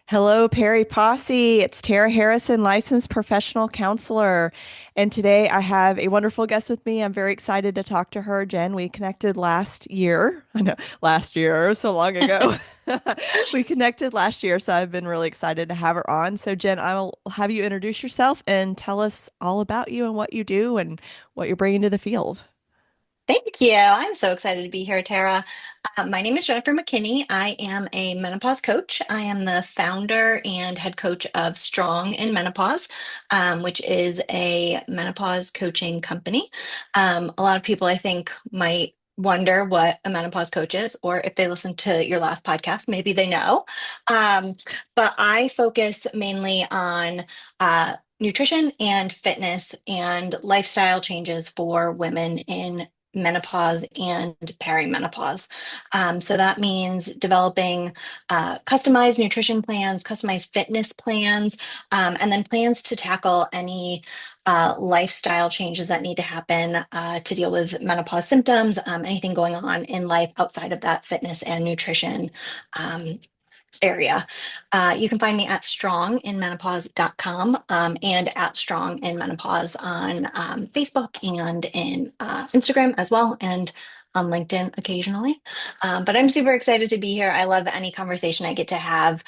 Hello, Peri Posse. It's Tara Harrison, licensed professional counselor. And today I have a wonderful guest with me. I'm very excited to talk to her. Jen, we connected last year. I know, last year, so long ago. We connected last year, so I've been really excited to have her on. So, Jen, I'll have you introduce yourself and tell us all about you and what you do and what you're bringing to the field. Thank you. I'm so excited to be here, Tara. My name is Jennifer McKinney. I am a menopause coach. I am the founder and head coach of Strong in Menopause, which is a menopause coaching company. A lot of people, I think, might wonder what a menopause coach is, or if they listen to your last podcast, maybe they know. Um, but I focus mainly on nutrition and fitness and lifestyle changes for women in menopause and perimenopause. So that means developing customized nutrition plans, customized fitness plans, and then plans to tackle any lifestyle changes that need to happen to deal with menopause symptoms, anything going on in life outside of that fitness and nutrition um, area. You can find me at stronginmenopause.com and at Strong in Menopause on Facebook and in Instagram as well, and on LinkedIn occasionally. But I'm super excited to be here. I love any conversation I get to have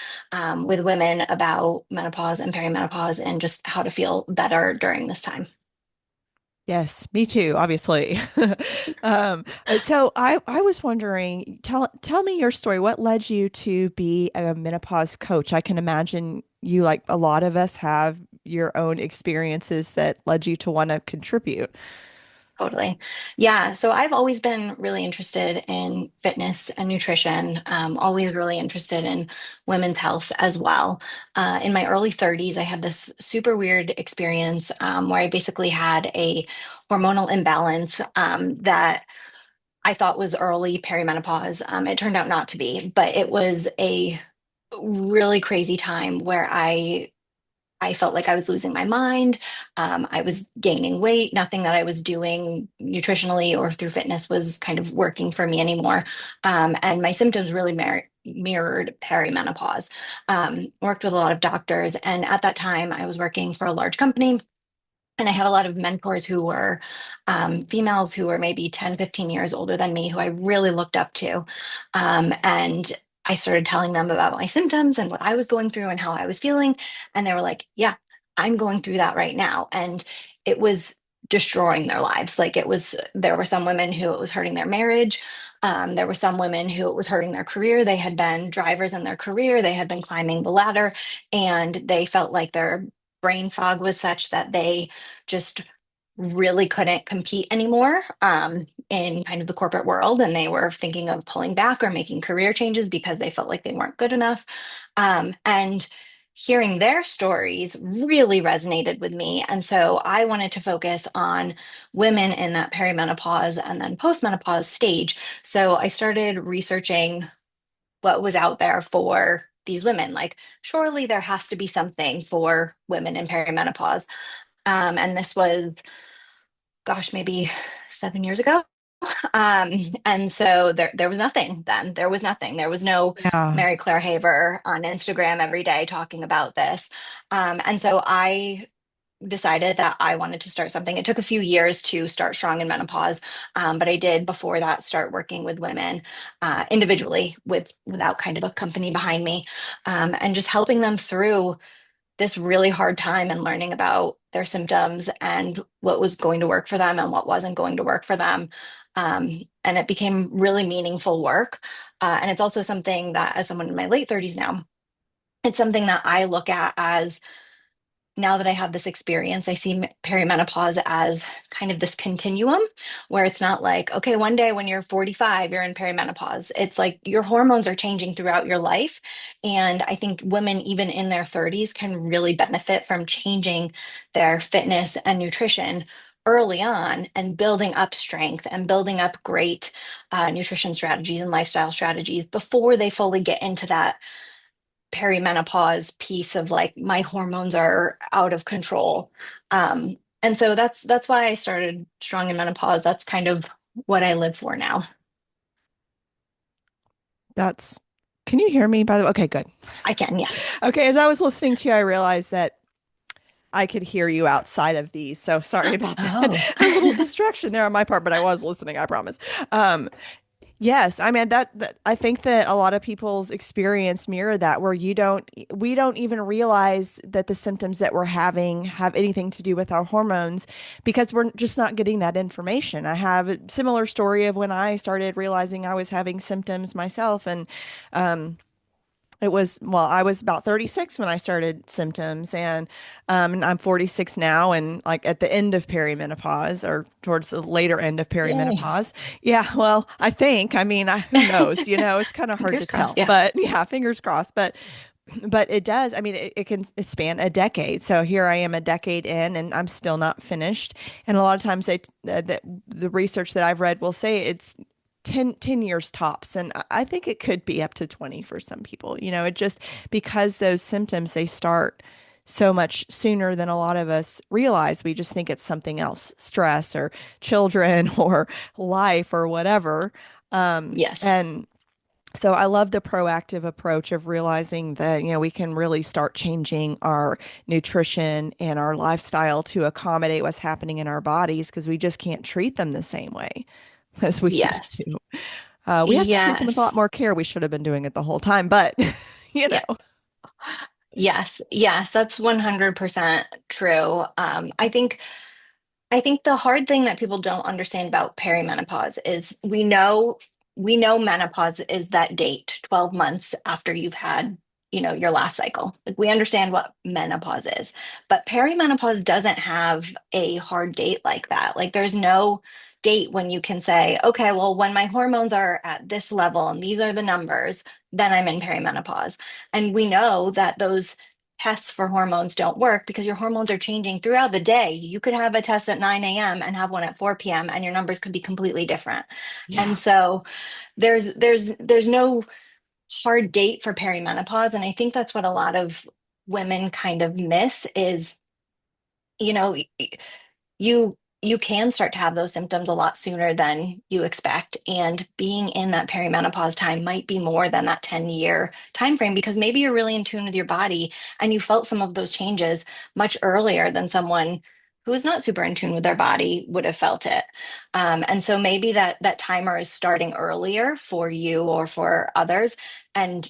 with women about menopause and perimenopause and just how to feel better during this time. Yes, me too, obviously. So I was wondering, tell me your story. What led you to be a menopause coach? I can imagine you, like a lot of us, have your own experiences that led you to want to contribute. Totally. Yeah. So I've always been really interested in fitness and nutrition, always really interested in women's health as well. In my early 30s, I had this super weird experience where I basically had a hormonal imbalance that I thought was early perimenopause. It turned out not to be, but it was a really crazy time where I felt like I was losing my mind. I was gaining weight. Nothing that I was doing nutritionally or through fitness was kind of working for me anymore. And my symptoms really mirrored perimenopause. Worked with a lot of doctors. And at that time, I was working for a large company. And I had a lot of mentors who were females who were maybe 10, 15 years older than me, who I really looked up to. And I started telling them about my symptoms and what I was going through and how I was feeling. And they were like, yeah, I'm going through that right now. And it was destroying their lives. There were some women who it was hurting their marriage. There were some women who it was hurting their career. They had been drivers in their career, they had been climbing the ladder, and they felt like their brain fog was such that they just really couldn't compete anymore in kind of the corporate world. And they were thinking of pulling back or making career changes because they felt like they weren't good enough. And hearing their stories really resonated with me. And so I wanted to focus on women in that perimenopause and then postmenopause stage. So I started researching what was out there for these women. Like, surely there has to be something for women in perimenopause. And this was, gosh, maybe 7 years ago. And so there was nothing then. There was nothing. There was no Yeah. Mary Claire Haver on Instagram every day talking about this. And so I decided that I wanted to start something. It took a few years to start Strong in Menopause, but I did before that start working with women individually without kind of a company behind me, and just helping them through this really hard time and learning about their symptoms and what was going to work for them and what wasn't going to work for them. And it became really meaningful work. And it's also something that, as someone in my late 30s now, it's something that I look at as, now that I have this experience, I see perimenopause as kind of this continuum where it's not like, okay, one day when you're 45, you're in perimenopause. It's like your hormones are changing throughout your life. And I think women, even in their 30s, can really benefit from changing their fitness and nutrition early on and building up strength and building up great nutrition strategies and lifestyle strategies before they fully get into that perimenopause piece of like my hormones are out of control. And so that's why I started Strong in Menopause. That's kind of what I live for now. That's Can you hear me by the way? Okay, good. I can, yes. Okay, as I was listening to you, I realized that I could hear you outside of these. So sorry about that. Oh, A little distraction there on my part, but I was listening, I promise. Um, yes, I mean that I think that a lot of people's experience mirror that where we don't even realize that the symptoms that we're having have anything to do with our hormones because we're just not getting that information. I have a similar story of when I started realizing I was having symptoms myself and um I was about 36 when I started symptoms, and I'm 46 now, and like at the end of perimenopause or towards the later end of yay. perimenopause. Yeah, well, I think, I mean, who knows? It's kind of hard to Fingers crossed. tell, Yeah. but yeah, fingers crossed. But it does. I mean, it can span a decade. So here I am a decade in, and I'm still not finished. And a lot of times, the research that I've read will say it's 10 years tops. And I think it could be up to 20 for some people. It just because those symptoms, they start so much sooner than a lot of us realize. We just think it's something else, stress or children or life or whatever. Yes. And so I love the proactive approach of realizing that, we can really start changing our nutrition and our lifestyle to accommodate what's happening in our bodies because we just can't treat them the same way as we used Yes. to. We have to treat them with a lot Yes. more care. We should have been doing it the whole time, but you Yeah. know, Yes. Yes. That's 100% true. I think the hard thing that people don't understand about perimenopause is we know menopause is that date 12 months after you've had, your last cycle. Like we understand what menopause is, but perimenopause doesn't have a hard date like that. Like there's no date when you can say, okay, well, when my hormones are at this level and these are the numbers, then I'm in perimenopause. And we know that those tests for hormones don't work because your hormones are changing throughout the day. You could have a test at 9 a.m. and have one at 4 p.m. and your numbers could be completely different. And yeah. so there's no hard date for perimenopause. And I think that's what a lot of women kind of miss is, you know, you can start to have those symptoms a lot sooner than you expect, and being in that perimenopause time might be more than that 10-year time frame because maybe you're really in tune with your body and you felt some of those changes much earlier than someone who is not super in tune with their body would have felt it. And so maybe that timer is starting earlier for you or for others, and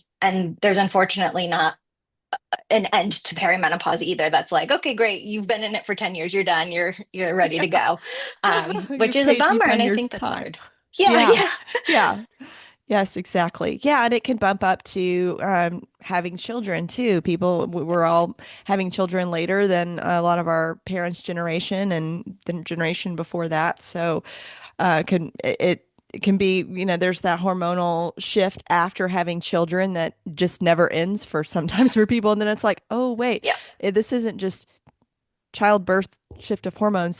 there's unfortunately not an end to perimenopause either. That's like, okay, great, you've been in it for 10 years, you're done, you're ready to go. Which You've is a paid, bummer, you've and done I your think that's time. hard. Yeah, Yeah. yeah. Yeah. Yes, exactly. Yeah, and it can bump up to having children too. We're Yes. all having children later than a lot of our parents' generation and the generation before that. So, it can be, there's that hormonal shift after having children that just never ends for sometimes for people, and then it's like, oh wait, Yeah. this isn't just childbirth shift of hormones.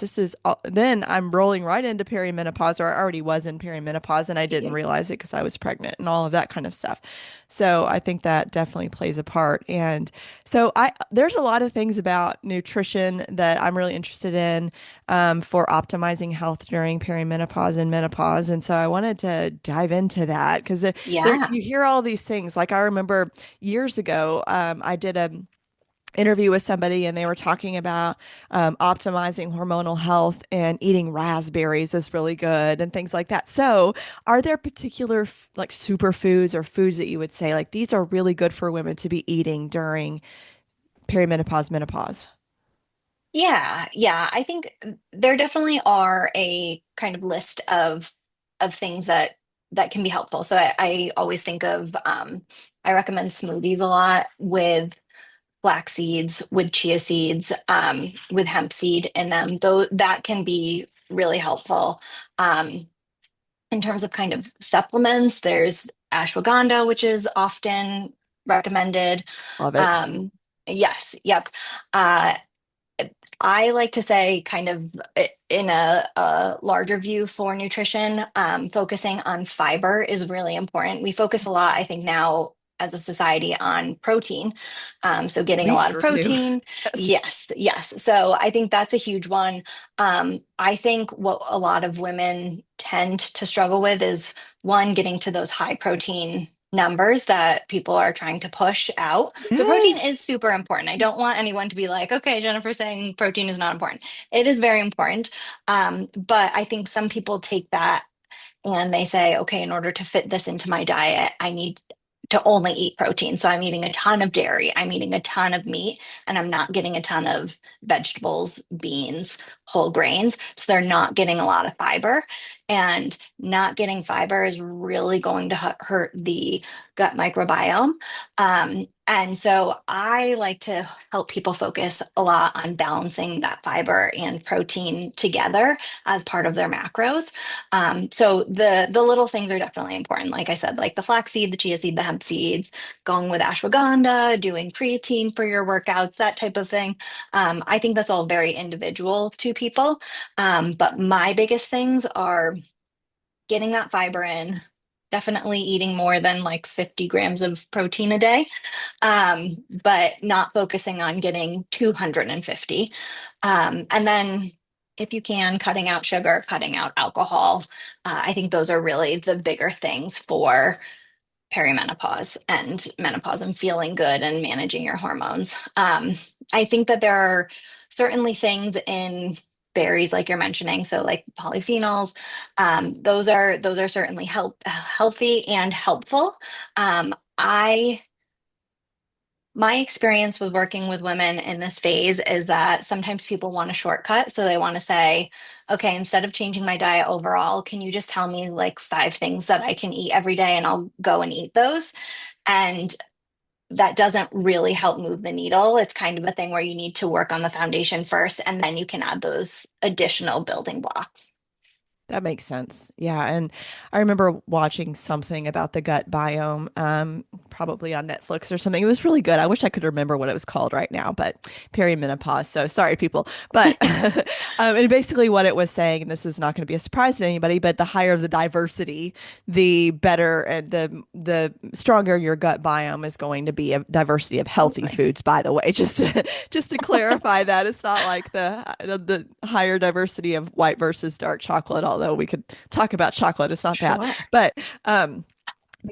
Then I'm rolling right into perimenopause, or I already was in perimenopause and I didn't realize it because I was pregnant and all of that kind of stuff. So I think that definitely plays a part. And so there's a lot of things about nutrition that I'm really interested in for optimizing health during perimenopause and menopause. And so I wanted to dive into that because Yeah. you hear all these things. Like I remember years ago, I did a interview with somebody and they were talking about optimizing hormonal health and eating raspberries is really good and things like that. So, are there particular like superfoods or foods that you would say like these are really good for women to be eating during perimenopause, menopause? Yeah, yeah. I think there definitely are a kind of list of things that can be helpful. So I always think of I recommend smoothies a lot with flax seeds, with chia seeds, with hemp seed in them. Though that can be really helpful. In terms of kind of supplements, there's ashwagandha, which is often recommended. Love it. Um, yes, yep. Uh, I like to say, kind of in a larger view for nutrition, focusing on fiber is really important. We focus a lot, I think, now as a society on protein. So getting a We lot of sure do. protein. Yes. Yes, yes. So I think that's a huge one. I think what a lot of women tend to struggle with is one, getting to those high protein numbers that people are trying to push out. So protein is Yes. super important. I don't want anyone to be like, okay, Jennifer saying protein is not important. It is very important. But I think some people take that and they say, okay, in order to fit this into my diet, I need to only eat protein. So I'm eating a ton of dairy, I'm eating a ton of meat, and I'm not getting a ton of vegetables, beans, whole grains. So they're not getting a lot of fiber. And not getting fiber is really going to hurt the gut microbiome. And so I like to help people focus a lot on balancing that fiber and protein together as part of their macros. So the little things are definitely important. Like I said, like the flaxseed, the chia seed, the hemp seeds, going with ashwagandha, doing creatine for your workouts, that type of thing. I think that's all very individual to people. But my biggest things are getting that fiber in, definitely eating more than like 50 grams of protein a day, but not focusing on getting 250. And then, if you can, cutting out sugar, cutting out alcohol. I think those are really the bigger things for perimenopause and menopause and feeling good and managing your hormones. I think that there are certainly things in berries like you're mentioning, so like polyphenols, those are certainly healthy and helpful. I My experience with working with women in this phase is that sometimes people want a shortcut. So they want to say, okay, instead of changing my diet overall, can you just tell me like 5 things that I can eat every day and I'll go and eat those? And that doesn't really help move the needle. It's kind of a thing where you need to work on the foundation first and then you can add those additional building blocks. That makes sense. Yeah. And I remember watching something about the gut biome, probably on Netflix or something. It was really good. I wish I could remember what it was called right now, but perimenopause. So sorry, people. But and basically what it was saying, and this is not going to be a surprise to anybody, but the higher the diversity, the better and the stronger your gut biome is going to be. A diversity of healthy Absolutely. foods, by the way, just to clarify that it's not like the higher diversity of white versus dark chocolate, although we could talk about chocolate, it's not that. Sure. But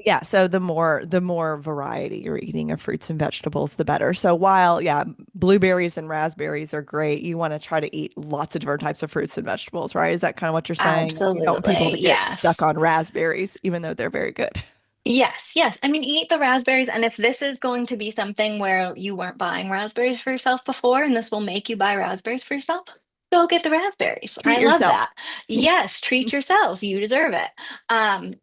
yeah, so the more variety you're eating of fruits and vegetables, the better. So while yeah, blueberries and raspberries are great, you want to try to eat lots of different types of fruits and vegetables, right? Is that kind of what you're saying? Like you don't want people to Absolutely. get stuck Yes. on raspberries, even though they're very good. Yes, yes. I mean, eat the raspberries. And if this is going to be something where you weren't buying raspberries for yourself before, and this will make you buy raspberries for yourself, go get the raspberries. Treat I love yourself. that. Yes, treat yourself. You deserve it.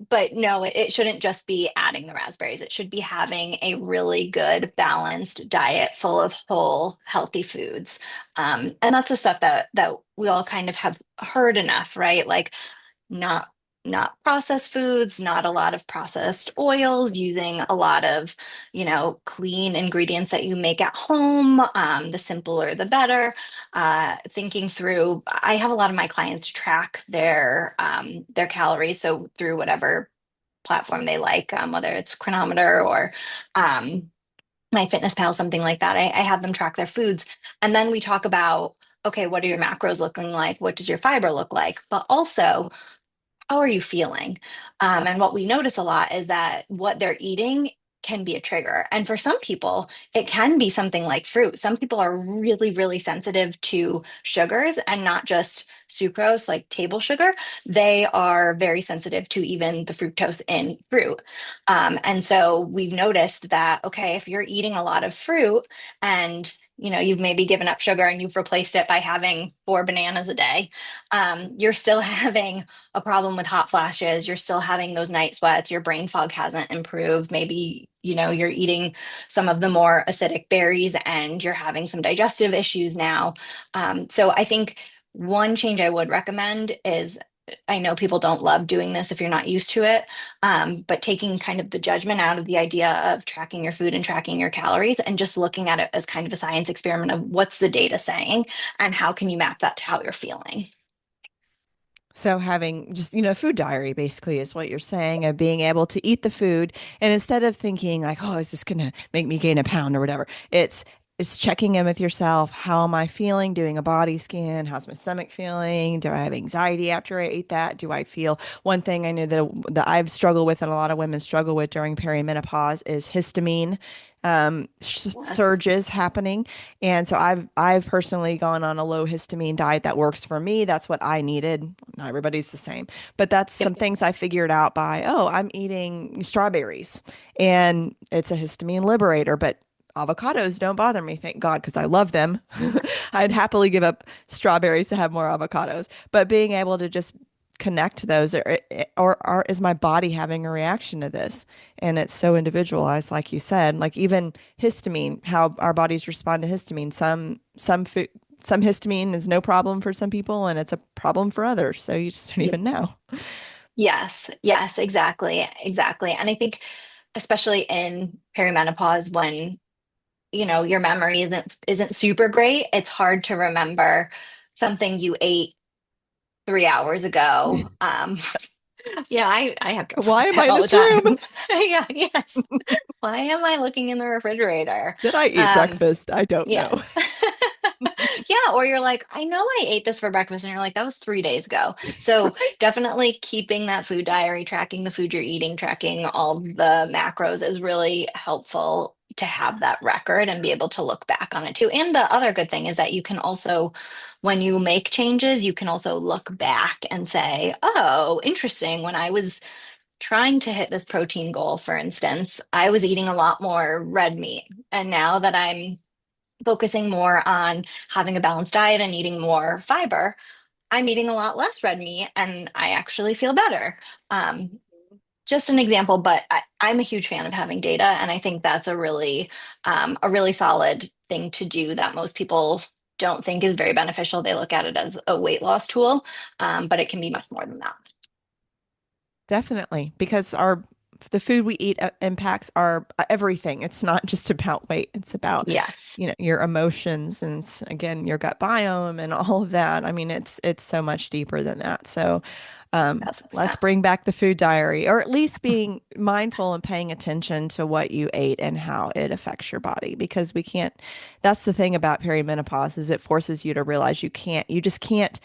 But no, it shouldn't just be adding the raspberries. It should be having a really good, balanced diet full of whole, healthy foods. And that's the stuff that we all kind of have heard enough, right? Like not not processed foods, not a lot of processed oils, using a lot of, clean ingredients that you make at home. The simpler, the better. Thinking through, I have a lot of my clients track their calories, so through whatever platform they like, whether it's Chronometer or my Fitness Pal, something like that. I have them track their foods, and then we talk about, okay, what are your macros looking like? What does your fiber look like? But also, how are you feeling? And what we notice a lot is that what they're eating can be a trigger. And for some people, it can be something like fruit. Some people are really, really sensitive to sugars and not just sucrose, like table sugar. They are very sensitive to even the fructose in fruit. And so we've noticed that, okay, if you're eating a lot of fruit and you've maybe given up sugar and you've replaced it by having 4 bananas a day, you're still having a problem with hot flashes, you're still having those night sweats, your brain fog hasn't improved. Maybe, you're eating some of the more acidic berries and you're having some digestive issues now. So I think one change I would recommend is, I know people don't love doing this if you're not used to it, but taking kind of the judgment out of the idea of tracking your food and tracking your calories and just looking at it as kind of a science experiment of what's the data saying and how can you map that to how you're feeling. So having just, food diary basically is what you're saying of being able to eat the food and instead of thinking like, oh, is this going to make me gain a pound or whatever? It's is checking in with yourself. How am I feeling? Doing a body scan. How's my stomach feeling? Do I have anxiety after I ate that? Do I feel one thing I know that I've struggled with and a lot of women struggle with during perimenopause is histamine Yes. surges happening. And so I've personally gone on a low histamine diet that works for me. That's what I needed. Not everybody's the same, but that's Yep. some things I figured out by, oh, I'm eating strawberries and it's a histamine liberator, but avocados don't bother me, thank God, because I love them. I'd happily give up strawberries to have more avocados. But being able to just connect those, or is my body having a reaction to this? And it's so individualized, like you said, like even histamine, how our bodies respond to histamine. Some histamine is no problem for some people, and it's a problem for others. So you just don't Yep. even know. Yes, yes, exactly, exactly. And I think especially in perimenopause when, your memory isn't super great, it's hard to remember something you ate 3 hours ago. Yeah, I have trouble with Why am I that in all the this room? time. Yeah, yes. Why am I looking in the refrigerator? Did I eat Um, breakfast? I don't know. yeah. Yeah, or you're like, I know I ate this for breakfast, and you're like, that was 3 days ago. So Right? definitely keeping that food diary, tracking the food you're eating, tracking all the macros is really helpful to have that record and be able to look back on it too. And the other good thing is that you can also, when you make changes, you can also look back and say, oh, interesting. When I was trying to hit this protein goal, for instance, I was eating a lot more red meat. And now that I'm focusing more on having a balanced diet and eating more fiber, I'm eating a lot less red meat and I actually feel better. Um, just an example, but I'm a huge fan of having data, and I think that's a really solid thing to do that most people don't think is very beneficial. They look at it as a weight loss tool, but it can be much more than that. Definitely, because our the food we eat impacts our everything. It's not just about weight. It's about, Yes, your emotions and again, your gut biome and all of that. I mean, it's so much deeper than that. So, let's 1,000%. bring back the food diary, or at least being mindful and paying attention to what you ate and how it affects your body, because we can't. That's the thing about perimenopause is it forces you to realize you just can't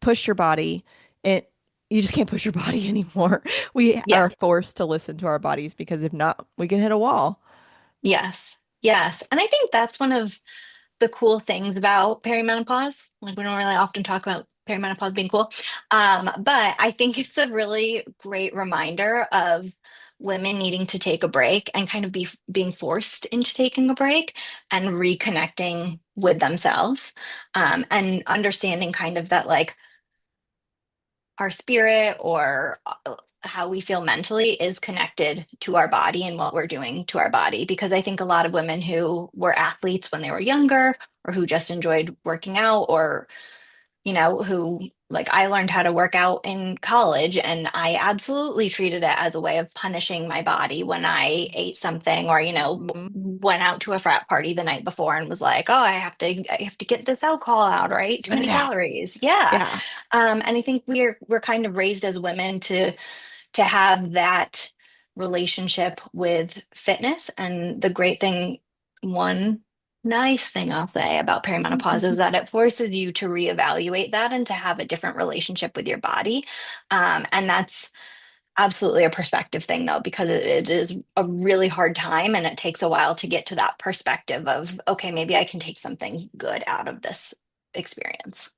push your body it you just can't push your body anymore. We Yeah. are forced to listen to our bodies because if not, we can hit a wall. Yes. Yes. And I think that's one of the cool things about perimenopause. Like we don't really often talk about perimenopause being cool. But I think it's a really great reminder of women needing to take a break and kind of being forced into taking a break and reconnecting with themselves. And understanding kind of that like our spirit or how we feel mentally is connected to our body and what we're doing to our body. Because I think a lot of women who were athletes when they were younger or who just enjoyed working out or, who like I learned how to work out in college and I absolutely treated it as a way of punishing my body when I ate something or, Mhm. went out to a frat party the night before and was like, oh, I have to get this alcohol out or I ate too Sweat many it out. calories. Yeah. Yeah. And I think we're kind of raised as women to have that relationship with fitness. And the great thing, one nice thing I'll say about perimenopause is that it forces you to reevaluate that and to have a different relationship with your body. And that's absolutely a perspective thing though, because it is a really hard time and it takes a while to get to that perspective of, okay, maybe I can take something good out of this experience.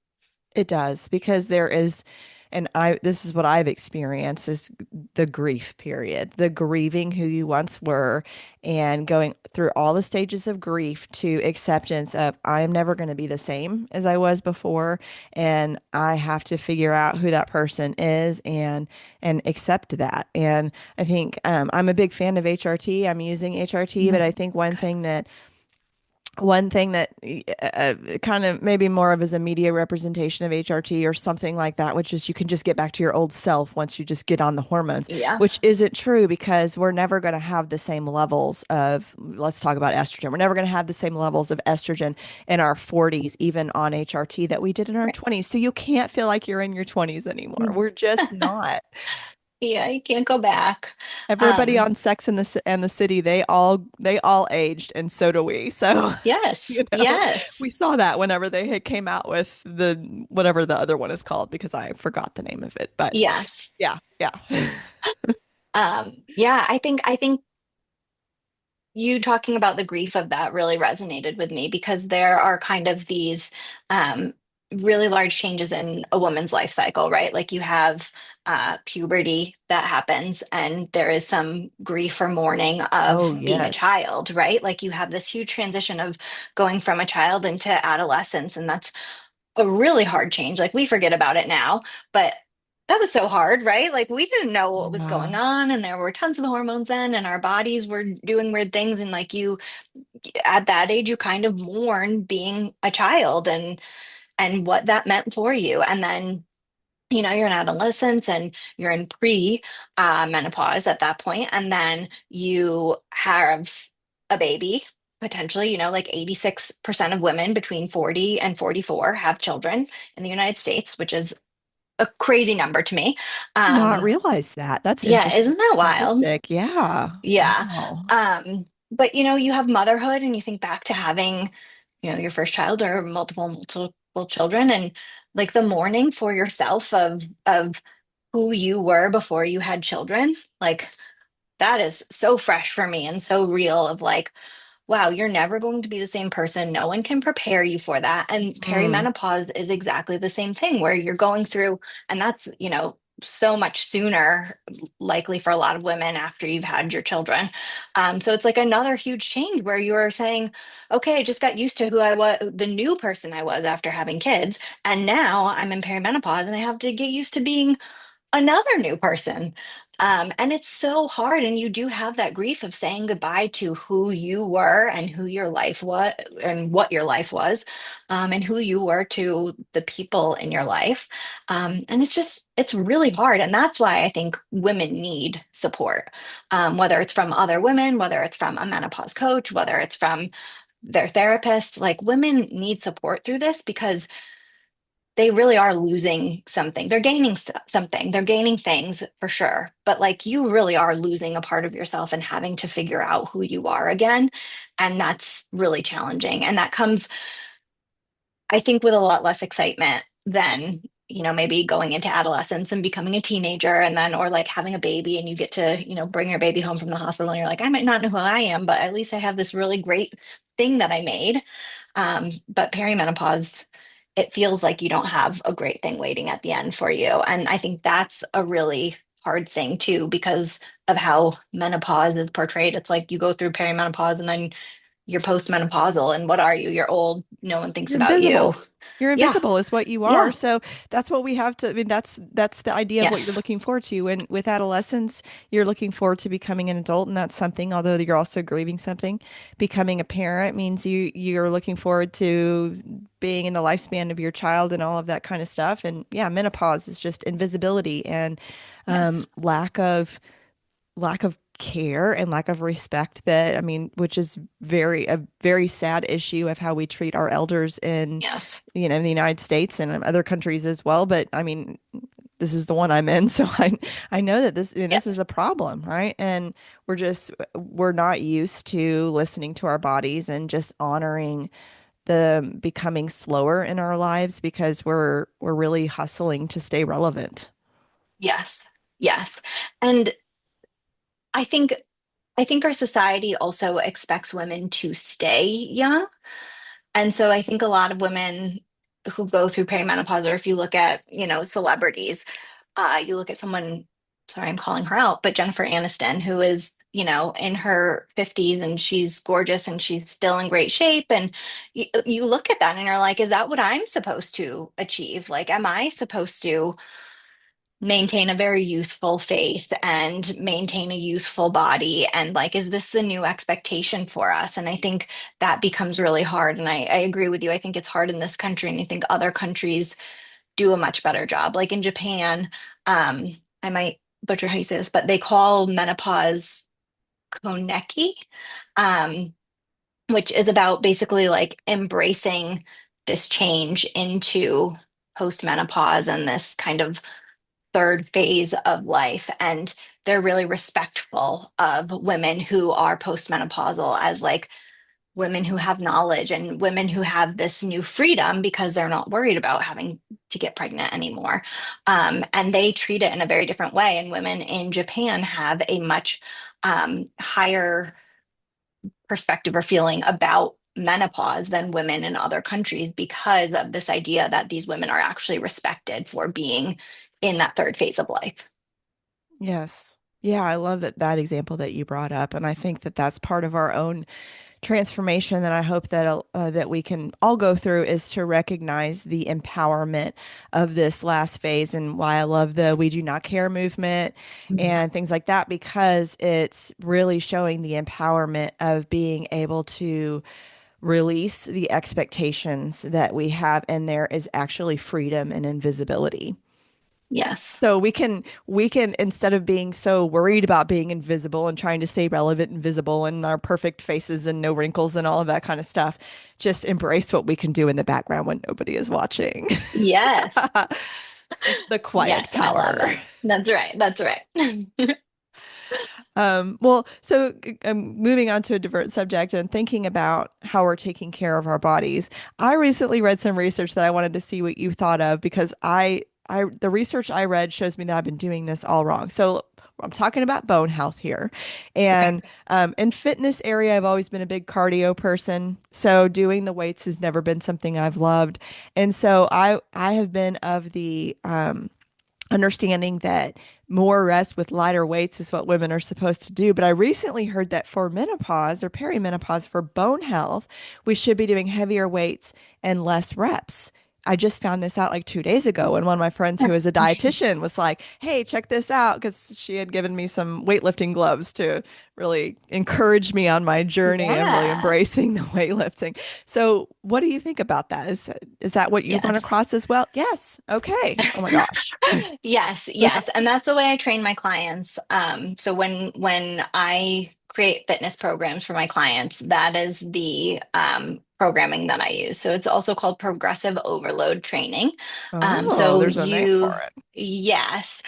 It does because there is, and this is what I've experienced is the grief period, the grieving who you once were and going through all the stages of grief to acceptance of I am never going to be the same as I was before. And I have to figure out who that person is and accept that. And I think I'm a big fan of HRT. I'm using HRT, but I Mhm. think one thing that kind of maybe more of as a media representation of HRT or something like that, which is you can just get back to your old self once you just get on the hormones, Yeah. which isn't true because we're never going to have the same levels of, let's talk about estrogen. We're never going to have the same levels of estrogen in our 40s, even on HRT, that we did in our Right. 20s. So you can't feel like you're in your 20s anymore. We're just not. Yeah, you can't go back. Everybody Um, on Sex and the City, they all aged, and so do we. So, yes, you know, yes. we saw that whenever they had came out with the whatever the other one is called because I forgot the name of it. But Yes. yeah, yeah. Yeah, I think you talking about the grief of that really resonated with me because there are kind of these um, really large changes in a woman's life cycle, right? Like you have puberty that happens, and there is some grief or mourning Oh, of being a yes. child, right? Like you have this huge transition of going from a child into adolescence, and that's a really hard change. Like we forget about it now, but that was so hard, right? Like we didn't know what was going Yeah. on, and there were tons of hormones then, and our bodies were doing weird things. And like you, at that age, you kind of mourn being a child and what that meant for you. And then, you're in adolescence and you're in pre menopause at that point, and then you have a baby. Potentially, like 86% of women between 40 and 44 have children in the United States, which is a crazy number to me. Not Um, realize that. That's yeah, interesting isn't that wild? statistic. Yeah. Yeah. Wow. But you have motherhood and you think back to having, your first child or multiple children, and like the mourning for yourself of who you were before you had children. Like that is so fresh for me and so real of like, wow, you're never going to be the same person. No one can prepare you for that. And Mm. perimenopause is exactly the same thing where you're going through, and that's, so much sooner, likely for a lot of women after you've had your children. So it's like another huge change where you're saying, okay, I just got used to who I was, the new person I was after having kids. And now I'm in perimenopause and I have to get used to being another new person. And it's so hard. And you do have that grief of saying goodbye to who you were and who your life was and what your life was, and who you were to the people in your life. And it's really hard. And that's why I think women need support, whether it's from other women, whether it's from a menopause coach, whether it's from their therapist. Like women need support through this because they really are losing something. They're gaining something. They're gaining things for sure. But like you really are losing a part of yourself and having to figure out who you are again. And that's really challenging. And that comes, I think, with a lot less excitement than, maybe going into adolescence and becoming a teenager and then, or like having a baby and you get to, bring your baby home from the hospital and you're like, I might not know who I am, but at least I have this really great thing that I made. But perimenopause, it feels like you don't have a great thing waiting at the end for you. And I think that's a really hard thing too, because of how menopause is portrayed. It's like you go through perimenopause and then you're postmenopausal. And what are you? You're old. No one thinks You're about you. invisible. You're Yeah. invisible is what you are. Yeah. So that's what we have to, I mean, that's the idea of what you're Yes. looking forward to. And with adolescence, you're looking forward to becoming an adult, and that's something, although you're also grieving something. Becoming a parent means you're looking forward to being in the lifespan of your child and all of that kind of stuff. And yeah, menopause is just invisibility and Yes. lack of care and lack of respect that I mean, which is a very sad issue of how we treat our elders in, Yes. in the United States and in other countries as well. But I mean, this is the one I'm in, so I know that this is Yes. a problem, right? And we're not used to listening to our bodies and just honoring the becoming slower in our lives because we're really hustling to stay relevant. Yes. Yes. And I think I think our society also expects women to stay young. And so I think a lot of women who go through perimenopause, or if you look at, celebrities, you look at someone, sorry, I'm calling her out, but Jennifer Aniston, who is, in her 50s and she's gorgeous and she's still in great shape. And you look at that and you're like, is that what I'm supposed to achieve? Like, am I supposed to maintain a very youthful face and maintain a youthful body? And like, is this the new expectation for us? And I think that becomes really hard. And I agree with you. I think it's hard in this country. And I think other countries do a much better job. Like in Japan, I might butcher how you say this, but they call menopause koneki, um, which is about basically like embracing this change into postmenopause and this kind of third phase of life, and they're really respectful of women who are postmenopausal as like women who have knowledge and women who have this new freedom because they're not worried about having to get pregnant anymore. And they treat it in a very different way. And women in Japan have a much higher perspective or feeling about menopause than women in other countries because of this idea that these women are actually respected for being in that third phase of life. Yes. Yeah, I love that example that you brought up, and I think that that's part of our own transformation that I hope that we can all go through is to recognize the empowerment of this last phase, and why I love the "We Do Not Care" movement and things like that, because it's really showing the empowerment of being able to release the expectations that we have, and there is actually freedom and invisibility. Yes. So we can instead of being so worried about being invisible and trying to stay relevant and visible and our perfect faces and no wrinkles and all of that kind of stuff, just embrace what we can do in the background when nobody is watching. Yes. The quiet Yes. And I love power. that. That's right. That's right. Moving on to a different subject and thinking about how we're taking care of our bodies. I recently read some research that I wanted to see what you thought of, because the research I read shows me that I've been doing this all wrong. So I'm talking about bone health here, Okay. and in fitness area, I've always been a big cardio person. So doing the weights has never been something I've loved, and so I have been of the understanding that more rest with lighter weights is what women are supposed to do. But I recently heard that for menopause or perimenopause, for bone health, we should be doing heavier weights and less reps. I just found this out like 2 days ago, and one of my friends who is a dietitian was like, "Hey, check this out," because she had given me some weightlifting gloves to really encourage me on my journey and really Yeah. embracing the weightlifting. So, what do you think about that? Is that what you've run Yes. across as well? Yes. Okay. Oh my gosh. Yes, yes. And that's the way I train my clients. So when I create fitness programs for my clients, that is the programming that I use. So it's also called progressive overload training. Oh, So there's a name for it. yes.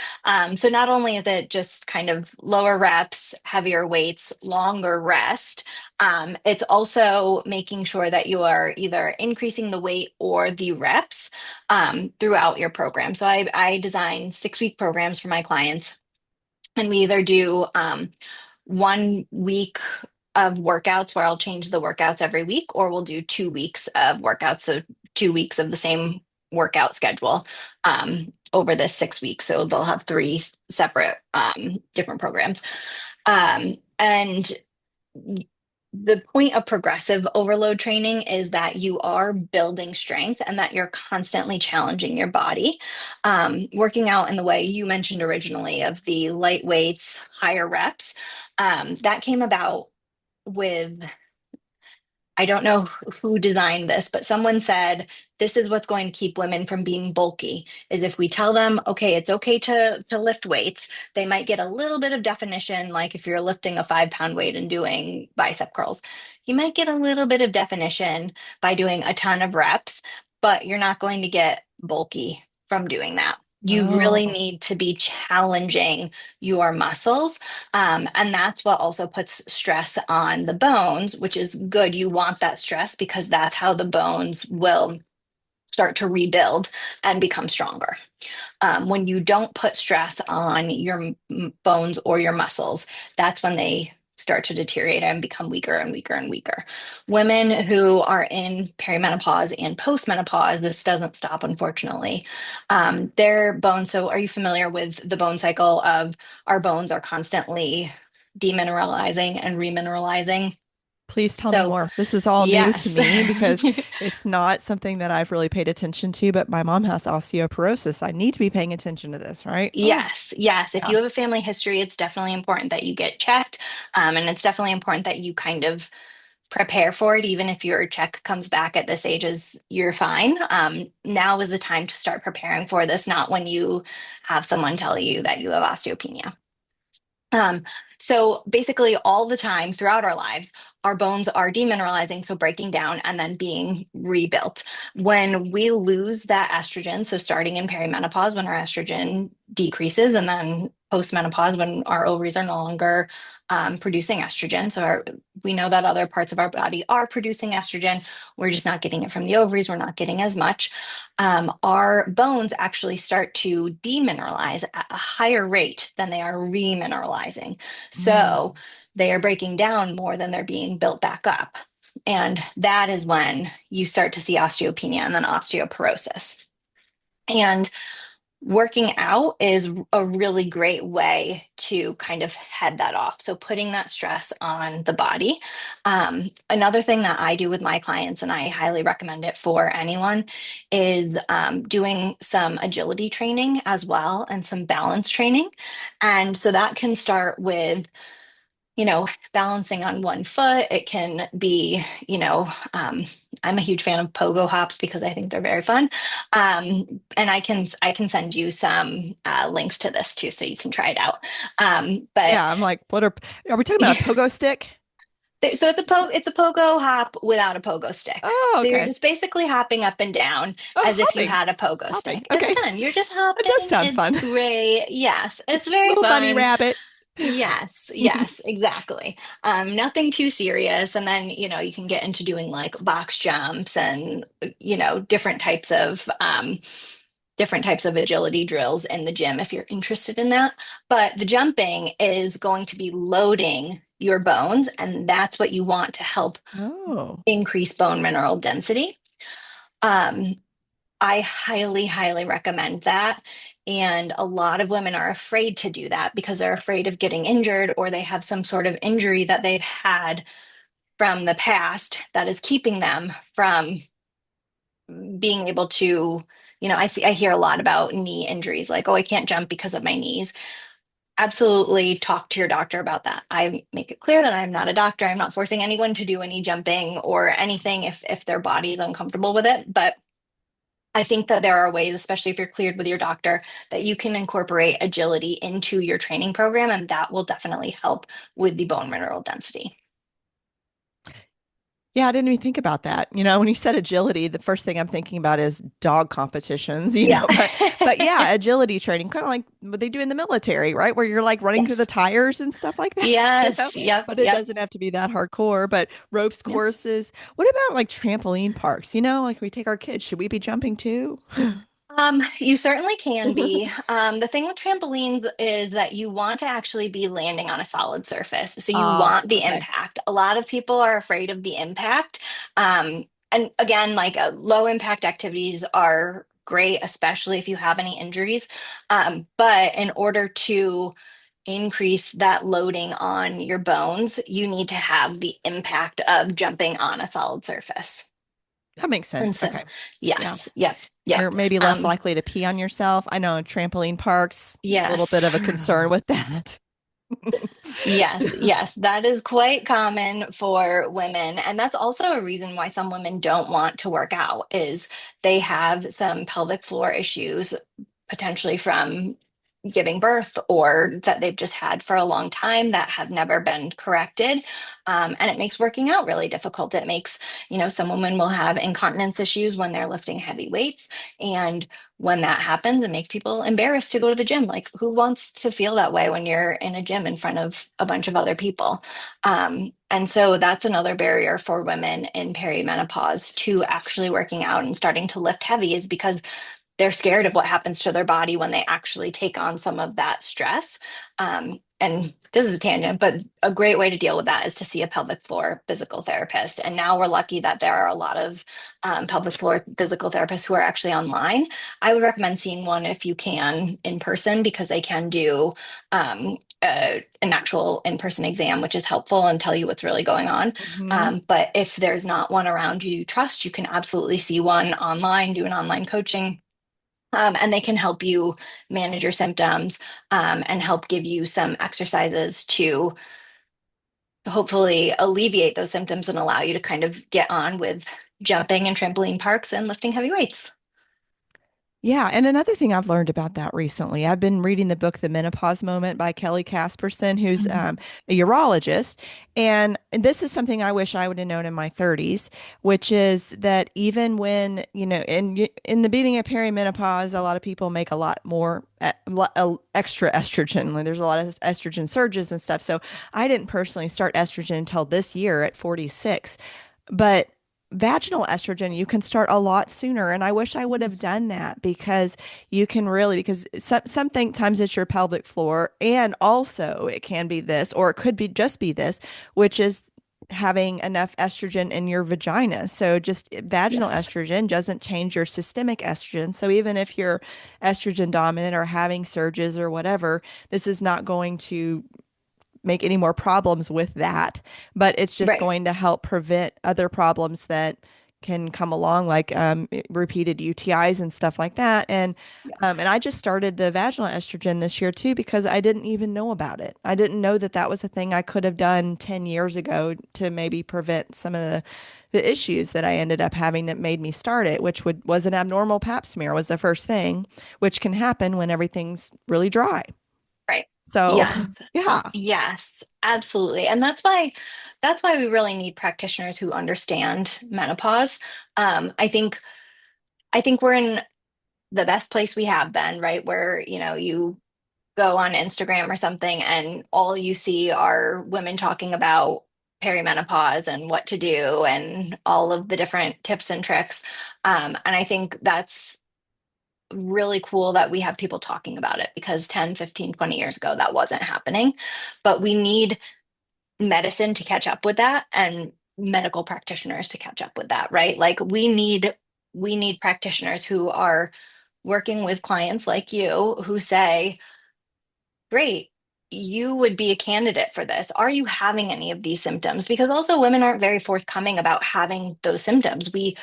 So not only is it just kind of lower reps, heavier weights, longer rest, it's also making sure that you are either increasing the weight or the reps throughout your program. So I design 6 week programs for my clients, and we either do 1 week of workouts where I'll change the workouts every week, or we'll do 2 weeks of workouts. So 2 weeks of the same workout schedule over this 6 weeks. So they'll have three separate different programs. And the point of progressive overload training is that you are building strength and that you're constantly challenging your body. Working out in the way you mentioned originally of the light weights, higher reps, that came about with, I don't know who designed this, but someone said this is what's going to keep women from being bulky is if we tell them, okay, it's okay to lift weights, they might get a little bit of definition, like if you're lifting a 5 pound weight and doing bicep curls, you might get a little bit of definition by doing a ton of reps, but you're not going to get bulky from doing that. You really Oh, need to be challenging your muscles, and that's what also puts stress on the bones, which is good. You want that stress because that's how the bones will start to rebuild and become stronger. When you don't put stress on your bones or your muscles, that's when they start to deteriorate and become weaker and weaker and weaker. Women who are in perimenopause and postmenopause, this doesn't stop, unfortunately. Their bones. So, are you familiar with the bone cycle of our bones are constantly demineralizing and remineralizing? please tell me So, more. This is all new to yes. me because it's not something that I've really paid attention to, but my mom has osteoporosis. I need to be paying attention to this, right? Oh, Yes, yes. If yeah. you have a family history, it's definitely important that you get checked. And it's definitely important that you kind of prepare for it, even if your check comes back at this age as you're fine. Now is the time to start preparing for this, not when you have someone tell you that you have osteopenia. Um, So basically, all the time throughout our lives, our bones are demineralizing, so breaking down and then being rebuilt. When we lose that estrogen, so starting in perimenopause, when our estrogen decreases, and then postmenopause, when our ovaries are no longer producing estrogen. We know that other parts of our body are producing estrogen. We're just not getting it from the ovaries. We're not getting as much. Our bones actually start to demineralize at a higher rate than they are remineralizing. So Mm. they are breaking down more than they're being built back up. And that is when you start to see osteopenia and then osteoporosis. And working out is a really great way to kind of head that off. So putting that stress on the body. Another thing that I do with my clients, and I highly recommend it for anyone, is doing some agility training as well and some balance training. And so that can start with balancing on one foot. It can be, I'm a huge fan of pogo hops because I think they're very fun. And I can send you some links to this too, so you can try it out. But Yeah, I'm like, are we talking about a pogo stick? so it's a pogo hop without a pogo stick. Oh, So you're okay. just basically hopping up and down Oh, as if you hopping. had a It's pogo hopping. stick. It's Okay. fun. You're just That does hopping. sound It's fun. great. Yes, it's very Little bunny fun. rabbit. Yes, yes, exactly. Nothing too serious. And then, you can get into doing like box jumps and, different types of agility drills in the gym if you're interested in that. But the jumping is going to be loading your bones, and that's what you want to help Oh. increase bone mineral density. Um, I highly, highly recommend that. And a lot of women are afraid to do that because they're afraid of getting injured, or they have some sort of injury that they've had from the past that is keeping them from being able to, I hear a lot about knee injuries, like, oh, I can't jump because of my knees. Absolutely talk to your doctor about that. I make it clear that I'm not a doctor. I'm not forcing anyone to do any jumping or anything if their body is uncomfortable with it. But I think that there are ways, especially if you're cleared with your doctor, that you can incorporate agility into your training program, and that will definitely help with the bone mineral density. Yeah, I didn't even think about that. When you said agility, the first thing I'm thinking about is dog competitions, Yeah. but yeah, agility training, kind of like what they do in the military, right? Where you're like running through Yes. the tires and stuff like that, Yes. Yep. but it Yep. doesn't have to be that hardcore, but ropes Yep. courses. What about like trampoline parks? Like we take our kids, should we be jumping too? You certainly can be. The thing with trampolines is that you want to actually be landing on a solid surface. So you Ah, want the okay. impact. A lot of people are afraid of the impact. And again, like low impact activities are great, especially if you have any injuries. But in order to increase that loading on your bones, you need to have the impact of jumping on a solid surface. That makes And sense. so, Okay. Yeah. yes, yep, You're yep. maybe less Um, likely to pee on yourself. I know trampoline parks, a little bit yes. of a concern with that. Yes, yes, that is quite common for women. And that's also a reason why some women don't want to work out is they have some pelvic floor issues, potentially from giving birth or that they've just had for a long time that have never been corrected. And it makes working out really difficult. It makes, some women will have incontinence issues when they're lifting heavy weights. And when that happens, it makes people embarrassed to go to the gym. Like, who wants to feel that way when you're in a gym in front of a bunch of other people? And so that's another barrier for women in perimenopause to actually working out and starting to lift heavy is because they're scared of what happens to their body when they actually take on some of that stress. And this is a tangent, but a great way to deal with that is to see a pelvic floor physical therapist. And now we're lucky that there are a lot of pelvic floor physical therapists who are actually online. I would recommend seeing one if you can in person because they can do an actual in-person exam, which is helpful and tell you what's really going on. Hmm. But if there's not one around you trust, you can absolutely see one online, do an online coaching, and they can help you manage your symptoms and help give you some exercises to hopefully alleviate those symptoms and allow you to kind of get on with jumping and trampoline parks and lifting heavy weights. Yeah, and another thing I've learned about that recently, I've been reading the book The Menopause Moment by Kelly Casperson, who's Mhm. a urologist. And this is something I wish I would have known in my 30s, which is that even when, in the beginning of perimenopause, a lot of people make a lot more extra estrogen. Like there's a lot of estrogen surges and stuff. So I didn't personally start estrogen until this year at 46. But vaginal estrogen you can start a lot sooner, and I wish I would have Yes. done that because you can really, because something times it's your pelvic floor, and also it can be this, or it could be just be this, which is having enough estrogen in your vagina. So just vaginal Yes. estrogen doesn't change your systemic estrogen. So even if you're estrogen dominant or having surges or whatever, this is not going to make any more problems with that, but it's just Right. going to help prevent other problems that can come along, like repeated UTIs and stuff like that. Yes. And I just started the vaginal estrogen this year too because I didn't even know about it. I didn't know that that was a thing I could have done 10 years ago to maybe prevent some of the issues that I ended up having that made me start it, which was an abnormal pap smear was the first thing, which can happen when everything's really dry. Right. So, Yes. yeah. Yes, absolutely. And that's why we really need practitioners who understand menopause. I think we're in the best place we have been, right? Where, you go on Instagram or something and all you see are women talking about perimenopause and what to do and all of the different tips and tricks. And I think that's really cool that we have people talking about it because 10, 15, 20 years ago, that wasn't happening. But we need medicine to catch up with that and medical practitioners to catch up with that, right? Like we need practitioners who are working with clients like you who say, great, you would be a candidate for this. Are you having any of these symptoms? Because also women aren't very forthcoming about having those symptoms. We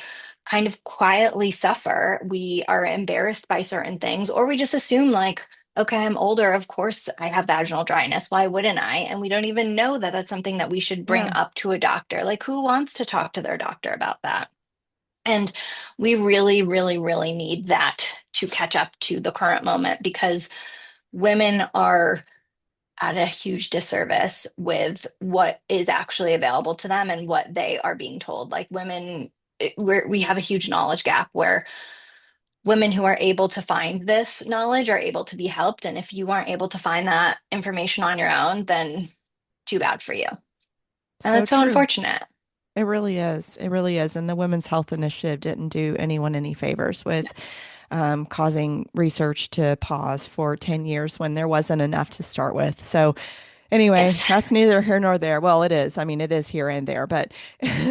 kind of quietly suffer. We are embarrassed by certain things, or we just assume, like, okay, I'm older. Of course, I have vaginal dryness. Why wouldn't I? And we don't even know that that's something that we should bring Yeah. up to a doctor. Like, who wants to talk to their doctor about that? And we really, really, really need that to catch up to the current moment because women are at a huge disservice with what is actually available to them and what they are being told. Like women, we have a huge knowledge gap where women who are able to find this knowledge are able to be helped. And if you aren't able to find that information on your own, then too bad for you. And So that's so true. unfortunate. It really is. It really is. And the Women's Health Initiative didn't do anyone any favors with causing research to pause for 10 years when there wasn't enough to start with. So, anyway, Yes. that's neither here nor there. Well, it is. I mean, it is here and there, but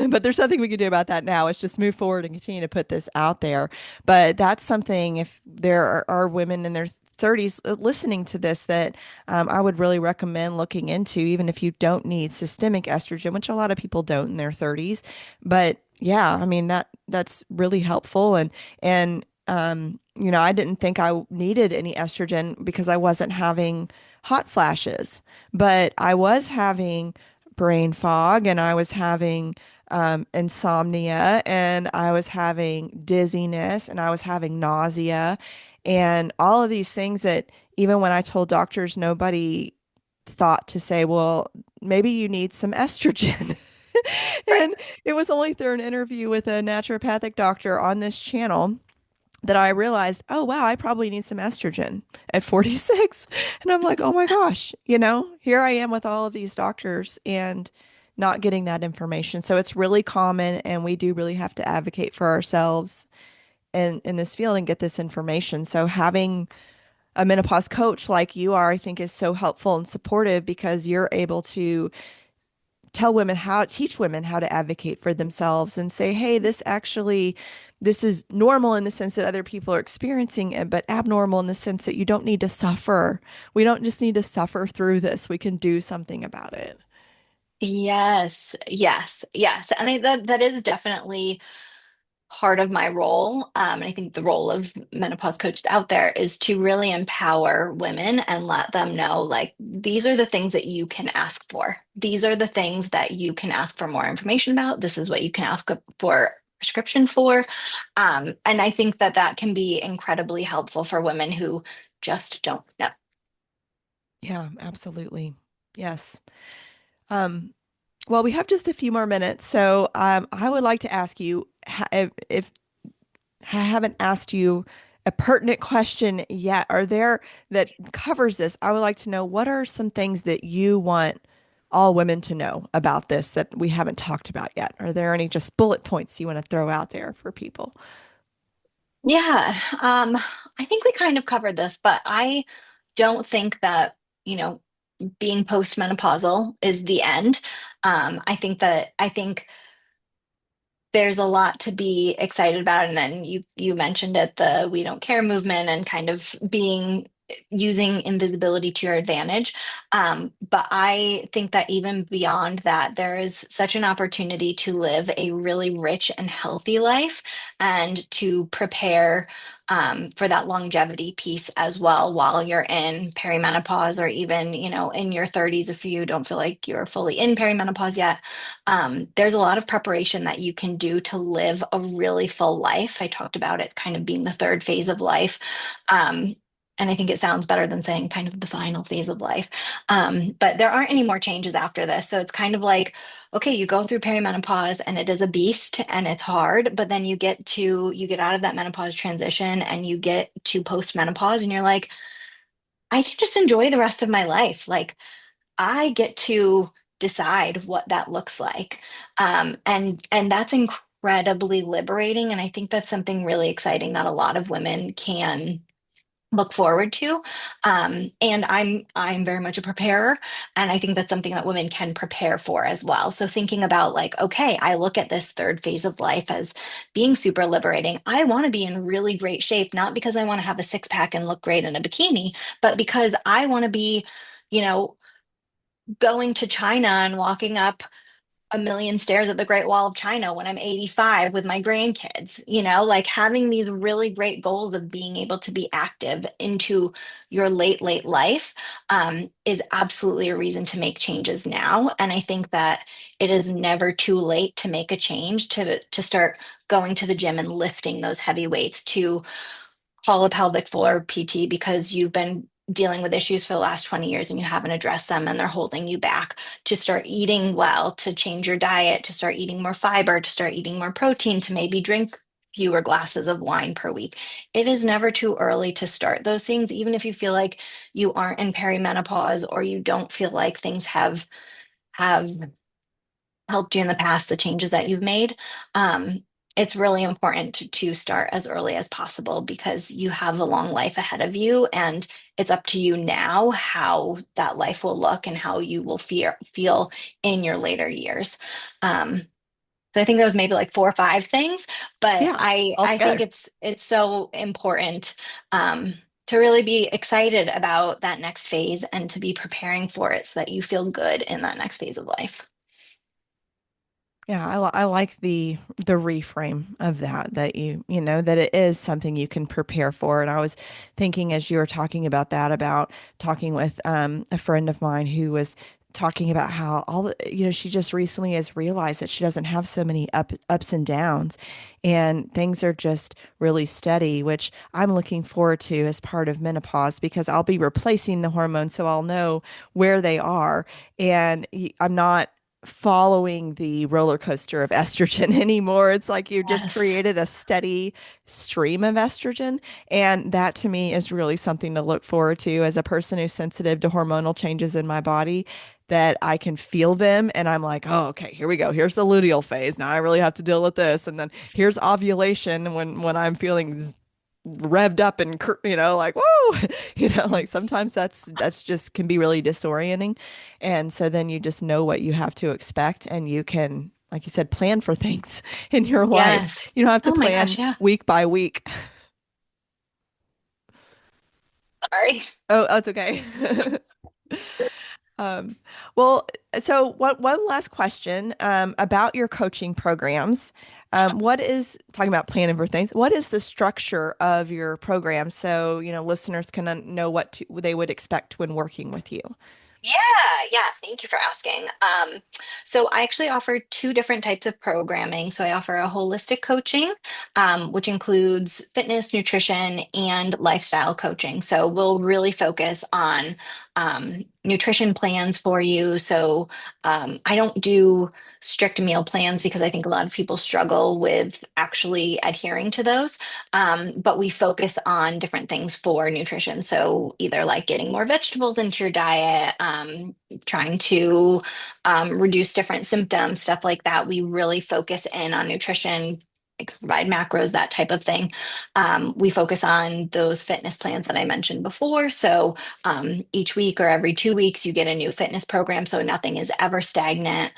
but there's nothing we can do about that now. It's just move forward and continue to put this out there. But that's something, if there are women in their 30s listening to this, that I would really recommend looking into, even if you don't need systemic estrogen, which a lot of people don't in their 30s. But yeah, I mean that's really helpful. And I didn't think I needed any estrogen because I wasn't having hot flashes, but I was having brain fog, and I was having insomnia, and I was having dizziness, and I was having nausea, and all of these things that even when I told doctors, nobody thought to say, well, maybe you need some estrogen. Right. And it was only through an interview with a naturopathic doctor on this channel that I realized, oh, wow, I probably need some estrogen at 46. And I'm like, oh my gosh, here I am with all of these doctors and not getting that information. So it's really common, and we do really have to advocate for ourselves in this field and get this information. So having a menopause coach like you are, I think, is so helpful and supportive because you're able to teach women how to advocate for themselves and say, hey, this is normal in the sense that other people are experiencing it, but abnormal in the sense that you don't need to suffer. We don't just need to suffer through this. We can do something about it. Yes, yes, yes. And that is definitely part of my role. And I think the role of menopause coaches out there is to really empower women and let them know, like, these are the things that you can ask for. These are the things that you can ask for more information about. This is what you can ask for prescription for. And I think that that can be incredibly helpful for women who just don't know. Yeah, absolutely. Yes. Um, well, we have just a few more minutes, so I would like to ask you if I haven't asked you a pertinent question yet. Are there that covers this? I would like to know what are some things that you want all women to know about this that we haven't talked about yet? Are there any just bullet points you want to throw out there for people? Yeah, I think we kind of covered this, but I don't think that, you know, being postmenopausal is the end. I think there's a lot to be excited about. And then you mentioned it, the we don't care movement and kind of being using invisibility to your advantage. But I think that even beyond that, there is such an opportunity to live a really rich and healthy life and to prepare for that longevity piece as well while you're in perimenopause or even, in your 30s if you don't feel like you're fully in perimenopause yet. There's a lot of preparation that you can do to live a really full life. I talked about it kind of being the third phase of life. Um, and I think it sounds better than saying kind of the final phase of life. But there aren't any more changes after this. So it's kind of like, okay, you go through perimenopause and it is a beast and it's hard, but then you get out of that menopause transition and you get to postmenopause and you're like, I can just enjoy the rest of my life. Like I get to decide what that looks like. And that's incredibly liberating. And I think that's something really exciting that a lot of women can look forward to. And I'm very much a preparer. And I think that's something that women can prepare for as well. So thinking about like, okay, I look at this third phase of life as being super liberating. I want to be in really great shape, not because I want to have a six pack and look great in a bikini, but because I want to be, you know, going to China and walking up a million stairs at the Great Wall of China when I'm 85 with my grandkids, like having these really great goals of being able to be active into your late life is absolutely a reason to make changes now. And I think that it is never too late to make a change, to start going to the gym and lifting those heavy weights, to call a pelvic floor PT because you've been dealing with issues for the last 20 years and you haven't addressed them and they're holding you back, to start eating well, to change your diet, to start eating more fiber, to start eating more protein, to maybe drink fewer glasses of wine per week. It is never too early to start those things, even if you feel like you aren't in perimenopause or you don't feel like things have helped you in the past, the changes that you've made. It's really important to start as early as possible because you have a long life ahead of you, and it's up to you now how that life will look and how you will feel in your later years. Um, so I think that was maybe like four or five things, but Yeah, I think altogether. it's so important to really be excited about that next phase and to be preparing for it so that you feel good in that next phase of life. Yeah, I like the reframe of that you know that it is something you can prepare for. And I was thinking as you were talking about that about talking with a friend of mine who was talking about how she just recently has realized that she doesn't have so many ups and downs and things are just really steady, which I'm looking forward to as part of menopause because I'll be replacing the hormones so I'll know where they are and I'm not following the roller coaster of estrogen anymore. It's like you just Yes. created a steady stream of estrogen. And that to me is really something to look forward to as a person who's sensitive to hormonal changes in my body, that I can feel them. And I'm like, oh, okay, here we go. Here's the luteal phase. Now I really have to deal with this. And then here's ovulation when I'm feeling revved up and like whoa like sometimes that's just can be really disorienting, and so then you just know what you have to expect and you can, like you said, plan for things in your life. Yes. You don't have to Oh my plan gosh, yeah. week by week. Sorry. Oh, that's okay. um well, so one last question about your coaching programs. What is talking about planning for things? What is the structure of your program so listeners can know what they would expect when working with you? Yeah, yeah. Thank you for asking. So I actually offer two different types of programming. So I offer a holistic coaching, which includes fitness, nutrition, and lifestyle coaching. So we'll really focus on nutrition plans for you. So I don't do strict meal plans because I think a lot of people struggle with actually adhering to those. But we focus on different things for nutrition. So either like getting more vegetables into your diet, trying to reduce different symptoms, stuff like that. We really focus in on nutrition, like provide macros, that type of thing. We focus on those fitness plans that I mentioned before. So each week or every 2 weeks, you get a new fitness program. So nothing is ever stagnant.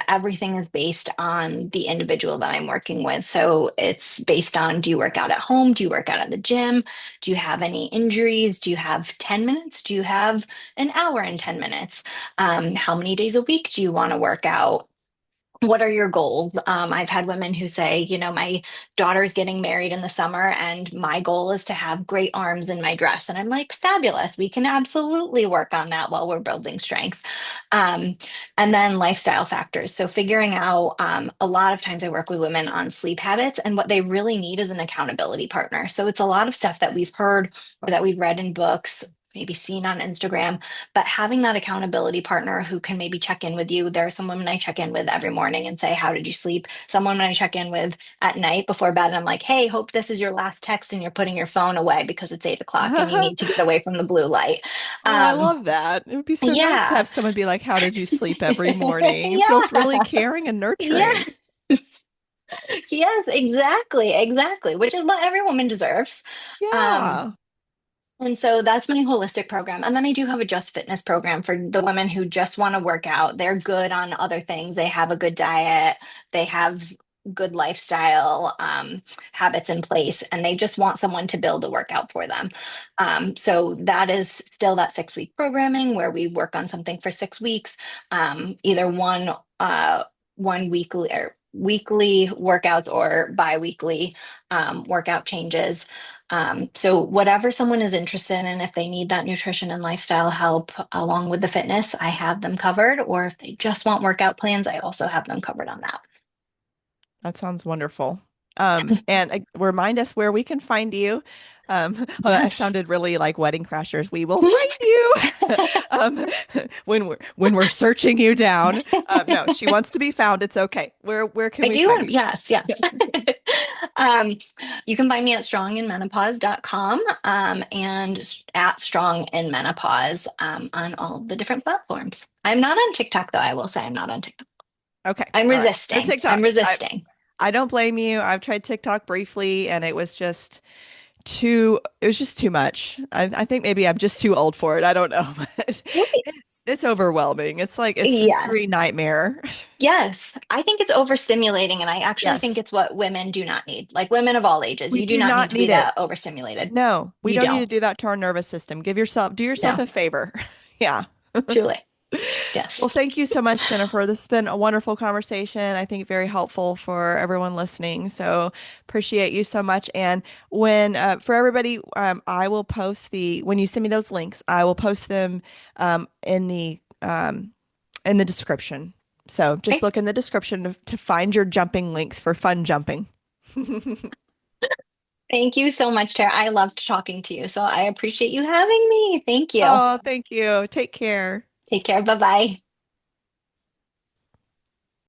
Everything is based on the individual that I'm working with. So it's based on, do you work out at home? Do you work out at the gym? Do you have any injuries? Do you have 10 minutes? Do you have an hour and 10 minutes? How many days a week do you want to work out? What are your goals? I've had women who say, my daughter's getting married in the summer, and my goal is to have great arms in my dress. And I'm like, fabulous. We can absolutely work on that while we're building strength. Um, and then lifestyle factors. So, figuring out a lot of times I work with women on sleep habits, and what they really need is an accountability partner. So, it's a lot of stuff that we've heard or that we've read in books. Maybe seen on Instagram, but having that accountability partner who can maybe check in with you. There are some women I check in with every morning and say, how did you sleep? Some women I check in with at night before bed, and I'm like, hey, hope this is your last text and you're putting your phone away because it's 8 o'clock and you need to get away from the blue light. Oh, I Um, love that. It would be so nice to yeah. have someone be like, "How did you sleep every morning?" It feels really Yeah. caring and nurturing. Yes. Yes, exactly. Exactly. Which is what every woman deserves. Um, Yeah. And so that's my holistic program. And then I do have a Just Fitness program for the women who just want to work out. They're good on other things. They have a good diet, they have good lifestyle habits in place, and they just want someone to build a workout for them. So that is still that 6 week programming where we work on something for 6 weeks, either one weekly or weekly workouts or bi-weekly workout changes. So whatever someone is interested in, if they need that nutrition and lifestyle help along with the fitness, I have them covered. Or if they just want workout plans, I also have them covered on that. That sounds wonderful. And remind us where we can find you. Oh, that Yes. sounded really like Wedding Crashers. We will find you um, when we're searching you down. No, she wants to be found. It's okay. Where can I we do find want, you? yes, yes. Um, you can find me at strongin menopause.com and at strong in menopause on all the different platforms. I'm not on TikTok, though. I will say I'm not on TikTok. Okay. I'm All right. No resisting. I'm TikTok. resisting. I don't blame you. I've tried TikTok briefly and it was just too much. I think maybe I'm just too old for it. I don't know. But it's overwhelming. It's like a Yes. sensory nightmare. Yes, I think it's overstimulating, and I actually think Yes. it's what women do not need. Like women of all ages, We you do do not need not to be need it. that overstimulated. No, we You don't need to don't. do that to our nervous system. Do yourself No, a favor. Yeah. truly. Well, Yes. thank you so much, Jennifer. This has been a wonderful conversation. I think very helpful for everyone listening. So appreciate you so much. And for everybody, I will post when you send me those links, I will post them um, in the, um, in the description. So just Okay. look in the description to find your jumping links for fun jumping. Thank you so much, Tara. I loved talking to you, so I appreciate you having me. Thank you. Oh, thank you. Take care. Take care. Bye bye.